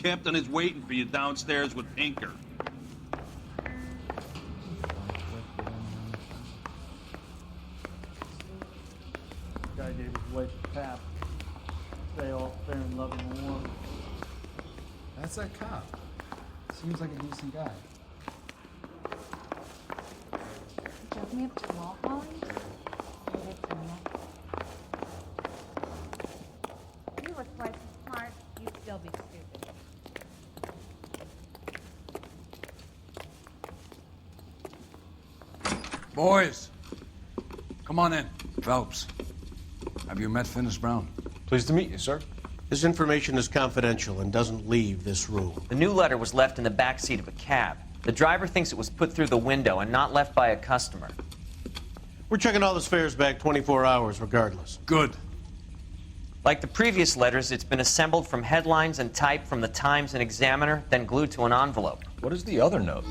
captain is waiting for you downstairs with Pinker. Guy gave his wife a tap. Stay all fair and loving and warm. That's that cop. Seems like a decent guy. Drove me up to Wall Calling? Maybe it's a neck. If you were twice as smart, you'd still be stupid. Boys, come on in. Phelps, have you met Finis Brown? Pleased to meet you, sir. This information is confidential and doesn't leave this room. The new letter was left in the back seat of a cab. The driver thinks it was put through the window and not left by a customer. We're checking all the fares back 24 hours regardless. Good. Like the previous letters, it's been assembled from headlines and typed from the Times and Examiner, then glued to an envelope. What is the other note?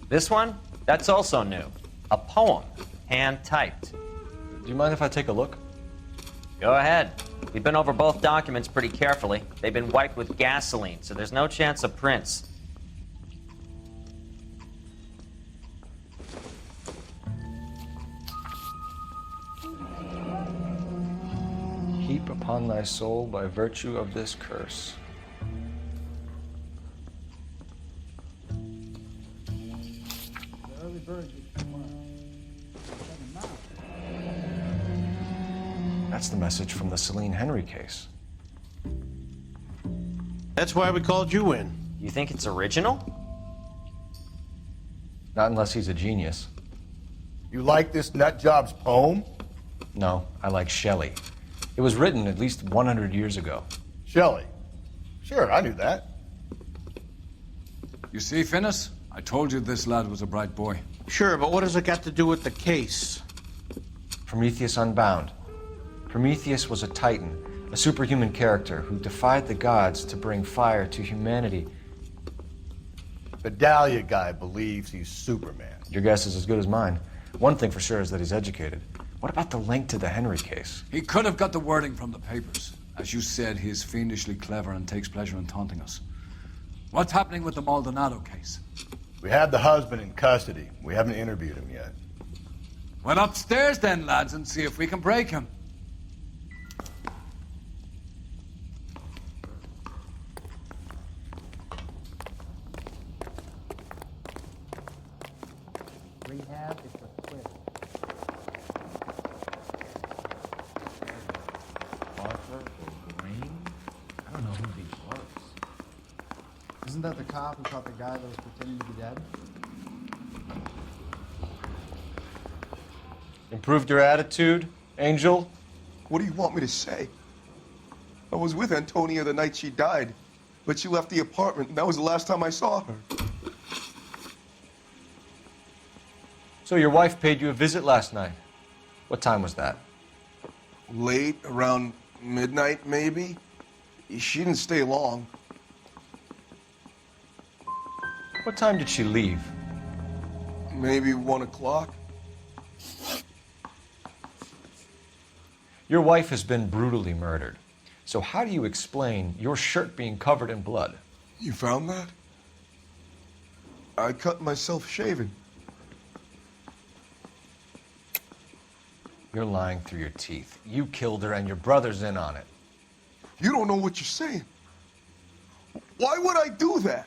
This one? That's also new. A poem, hand-typed. Do you mind if I take a look? Go ahead. We've been over both documents pretty carefully. They've been wiped with gasoline, so there's no chance of prints. Heap upon thy soul by virtue of this curse. The early bird just come on. That's the message from the Celine Henry case. That's why we called you in. You think it's original? Not unless he's a genius. You like this nut job's poem? No, I like Shelley. It was written at least 100 years ago. Shelley. Sure, I knew that. You see, Finis? I told you this lad was a bright boy. Sure, but what has it got to do with the case? Prometheus Unbound. Prometheus was a titan, a superhuman character who defied the gods to bring fire to humanity. The Dahlia guy believes he's Superman. Your guess is as good as mine. One thing for sure is that he's educated. What about the link to the Henry case? He could have got the wording from the papers. As you said, he is fiendishly clever and takes pleasure in taunting us. What's happening with the Maldonado case? We have the husband in custody. We haven't interviewed him yet. Well, upstairs then, lads, and see if we can break him. Rehab is for quit. Arthur or Green? I don't know who these was. Isn't that the cop who caught the guy that was pretending to be dead? Improved your attitude, Angel? What do you want me to say? I was with Antonia the night she died, but she left the apartment, and that was the last time I saw her. So your wife paid you a visit last night. What time was that? Late, around midnight, maybe? She didn't stay long. What time did she leave? Maybe 1 o'clock. Your wife has been brutally murdered. So how do you explain your shirt being covered in blood? You found that? I cut myself shaving. You're lying through your teeth. You killed her and your brother's in on it. You don't know what you're saying. Why would I do that?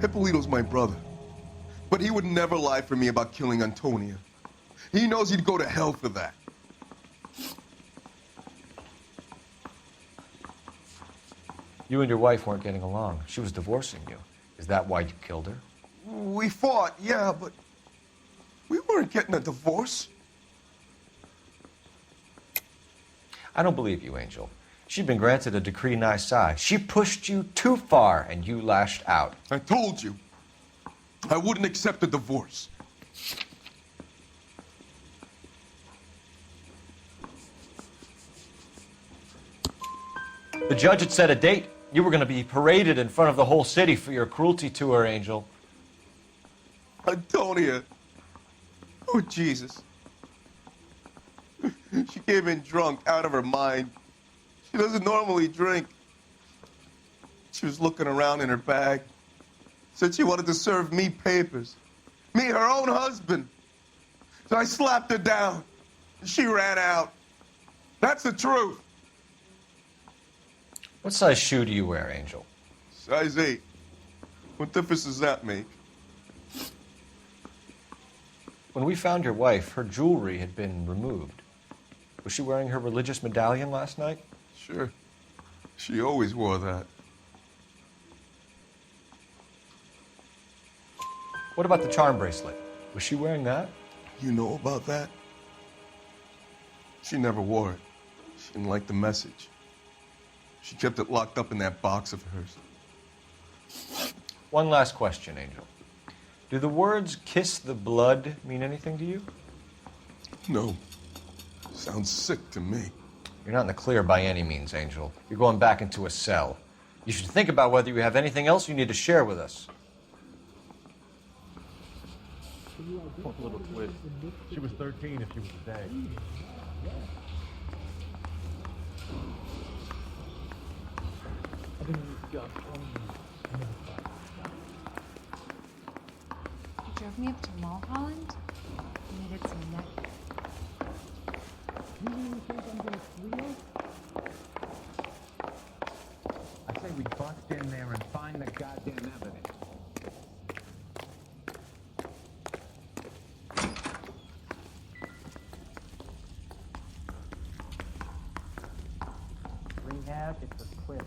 Hippolito's my brother, but he would never lie for me about killing Antonia. He knows he'd go to hell for that. You and your wife weren't getting along. She was divorcing you. Is that why you killed her? We fought, yeah, but we weren't getting a divorce. I don't believe you, Angel. She'd been granted a decree nisi. She pushed you too far and you lashed out. I told you, I wouldn't accept a divorce. The judge had set a date. You were going to be paraded in front of the whole city for your cruelty to her, Angel. Antonia. Oh, Jesus. She came in drunk, out of her mind. She doesn't normally drink. She was looking around in her bag. Said she wanted to serve me papers. Me, her own husband. So I slapped her down. She ran out. That's the truth. What size shoe do you wear, Angel? Size 8. What difference does that make? When we found your wife, her jewelry had been removed. Was she wearing her religious medallion last night? Sure. She always wore that. What about the charm bracelet? Was she wearing that? You know about that? She never wore it. She didn't like the message. She kept it locked up in that box of hers. One last question, Angel. Do the words kiss the blood mean anything to you? No. Sounds sick to me. You're not in the clear by any means, Angel. You're going back into a cell. You should think about whether you have anything else you need to share with us. Little twist. She was 13 if she was a day. You drove me up to Mulholland? You needed some neck. You really think I'm gonna squeal? I say we bust in there and find the goddamn evidence. Rehab, it's a quit.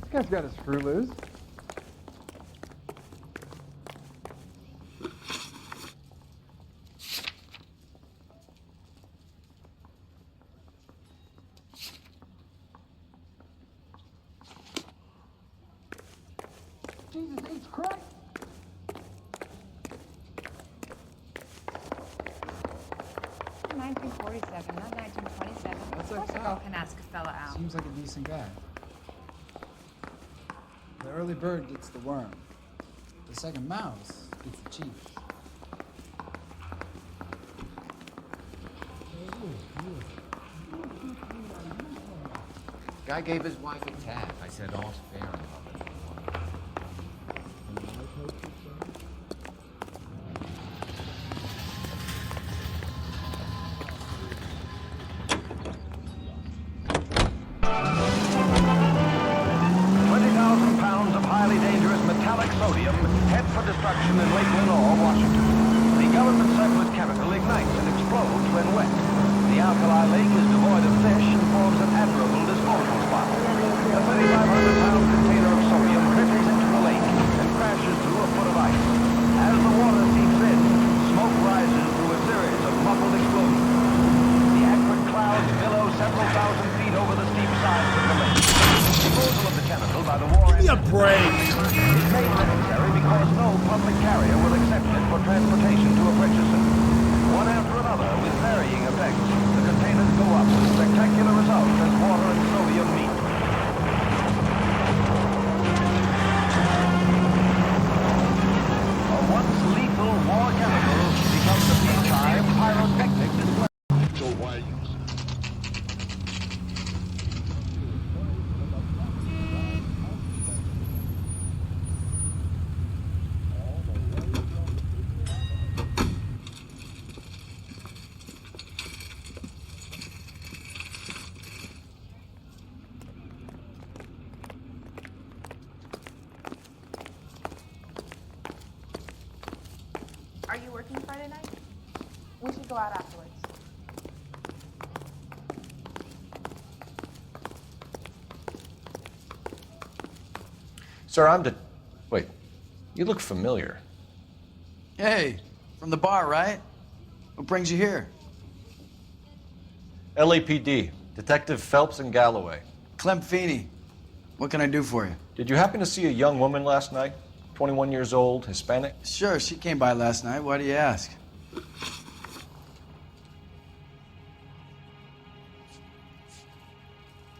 This guy's got a screw loose. Jesus H. Christ! It's 1947, not 1927. That's Of course like a girl can ask a fella out. Seems like a decent guy. The early bird gets the worm. The second mouse gets the cheese. Guy gave his wife a tap. I said, all's fair in love. Sodium, head for destruction in Lake Lenore, Washington. The government surplus chemical ignites and explodes when wet. The alkali lake is devoid of fish and forms an admirable disposal spot. A 3,500-pound container of sodium drifts into the lake and crashes through a foot of ice. As the water seeps in, smoke rises through a series of muffled explosions. The acrid clouds billow several thousand feet over the steep sides of the lake. Disposal of the chemical by the war. Give me a break! It's made necessary because no public carrier will accept it for transportation to a purchaser. One after another, with varying effects, the containers go up with spectacular results as water and sodium meet. A once lethal war chemical becomes a peacetime pyrotechnic display. So why use it? Are you working Friday night? We should go out afterwards. Sir, Wait, you look familiar. Hey, from the bar, right? What brings you here? LAPD, Detective Phelps and Galloway. Clem Feeney. What can I do for you? Did you happen to see a young woman last night? 21 years old, Hispanic? Sure, she came by last night. Why do you ask?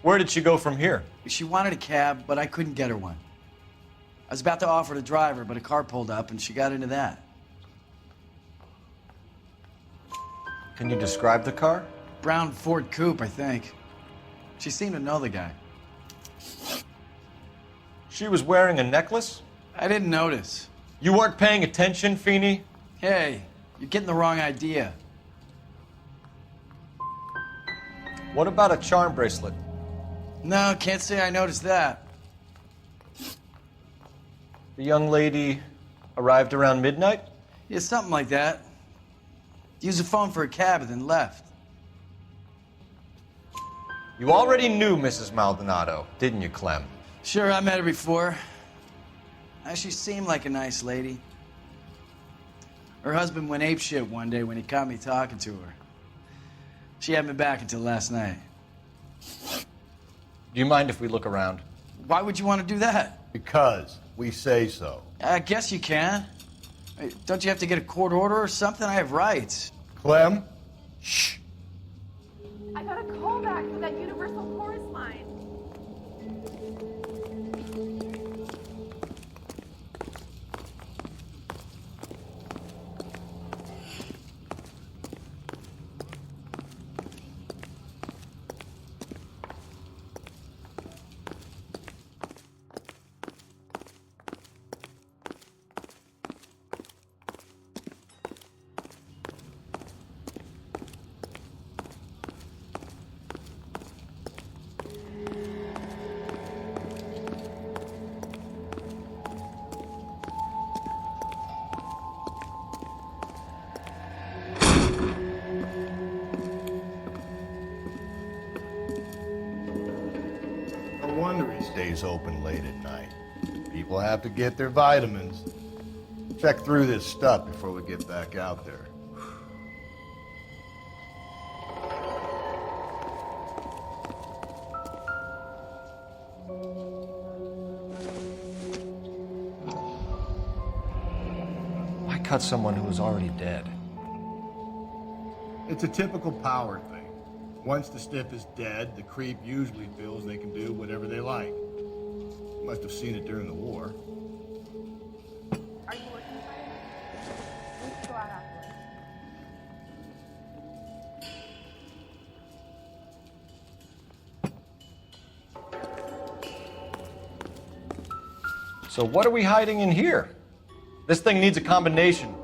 Where did she go from here? She wanted a cab, but I couldn't get her one. I was about to offer to drive her, but a car pulled up and she got into that. Can you describe the car? Brown Ford Coupe, I think. She seemed to know the guy. She was wearing a necklace? I didn't notice. You weren't paying attention, Feeney? Hey, you're getting the wrong idea. What about a charm bracelet? No, can't say I noticed that. The young lady arrived around midnight? Yeah, something like that. Used the phone for a cab and then left. You already knew Mrs. Maldonado, didn't you, Clem? Sure, I met her before. She seemed like a nice lady. Her husband went apeshit one day when he caught me talking to her. She had me back until last night. Do you mind if we look around? Why would you want to do that? Because we say so. I guess you can. Don't you have to get a court order or something? I have rights. Clem? Shh. I got a call back for that Universal Chorus line. No wonder he stays open late at night. People have to get their vitamins. Check through this stuff before we get back out there. Why cut someone who was already dead? It's a typical power thing. Once the stiff is dead, the creep usually feels they can do whatever they like. Must have seen it during the war. Are you working Friday? Let's go out afterwards. So what are we hiding in here? This thing needs a combination.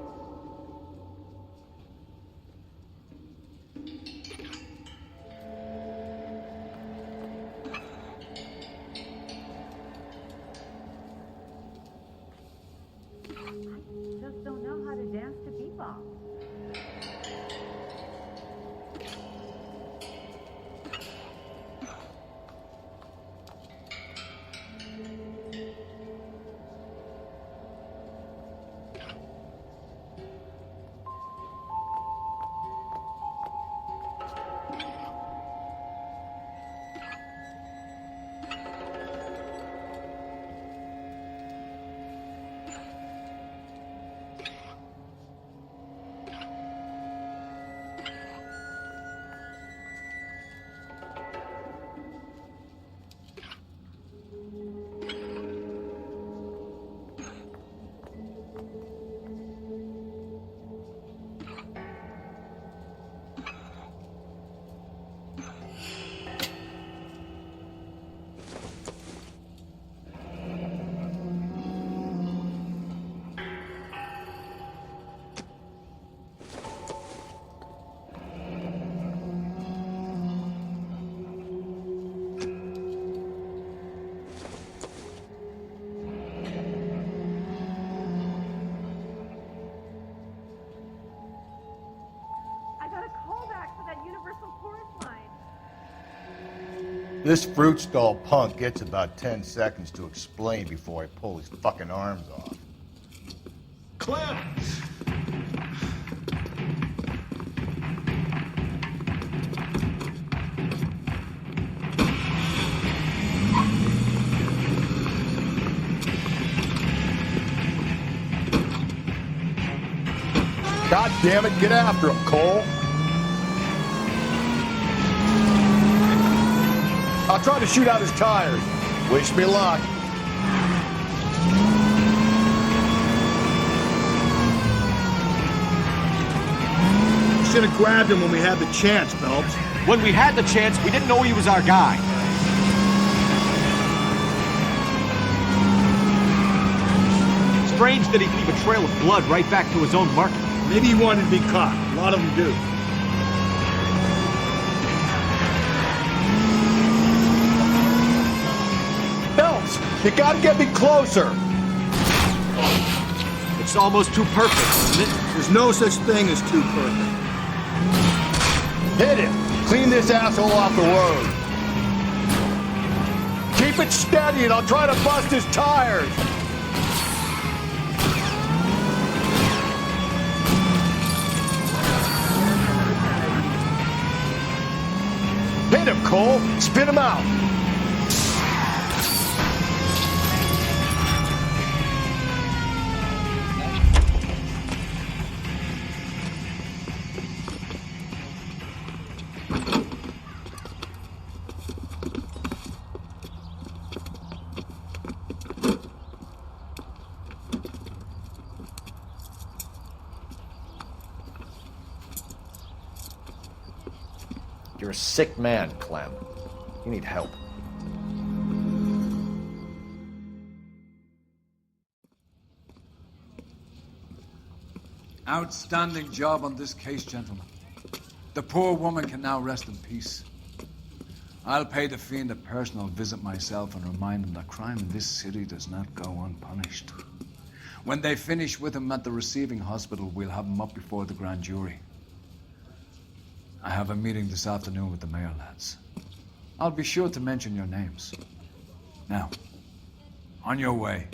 Just don't know how to dance to bebop. This fruit stall punk gets about 10 seconds to explain before I pull his fucking arms off. Clem! God damn it, get after him, Cole! How I'll try to shoot out his tires. Wish me luck. Should have grabbed him when we had the chance, Phelps. When we had the chance, we didn't know he was our guy. Strange that he'd leave a trail of blood right back to his own market. Maybe he wanted to be caught. A lot of them do. Phelps, you gotta get me closer. It's almost too perfect, isn't it? There's no such thing as too perfect. Hit him! Clean this asshole off the road. Keep it steady and I'll try to bust his tires. Hit him, Cole! Spit him out! You're a sick man, Clem. You need help. Outstanding job on this case, gentlemen. The poor woman can now rest in peace. I'll pay the fiend a personal visit myself and remind him that crime in this city does not go unpunished. When they finish with him at the receiving hospital, we'll have him up before the grand jury. I have a meeting this afternoon with the mayor, lads. I'll be sure to mention your names. Now, on your way.